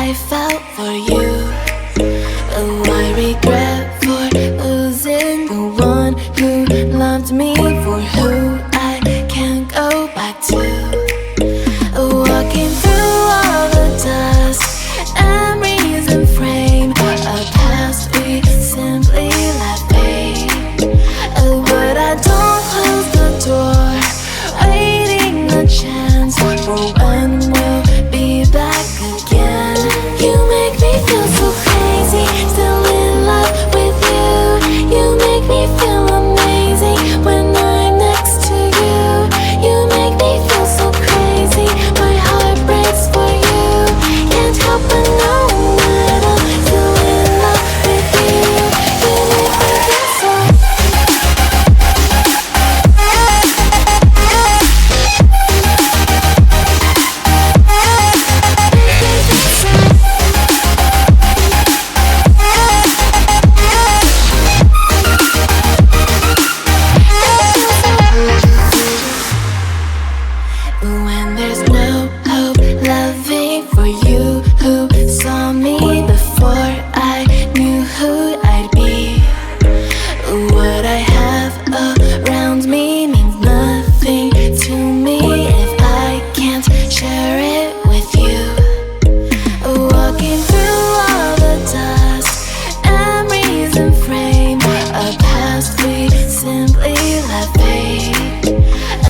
I felt for you. Oh, I regret for losing the one who loved me, for who I can't go back to. Walking through all the dust and reason frame a past we simply let fade. But I don't close the door, waiting a chance for when we'll be back again. You make me feel so crazy, still in love with you. You make me feel amazing when I'm next to you. You make me feel so crazy, my heart breaks for you. Can't help but know that I'm still in love with you. You make me feel so. When there's no hope loving for you,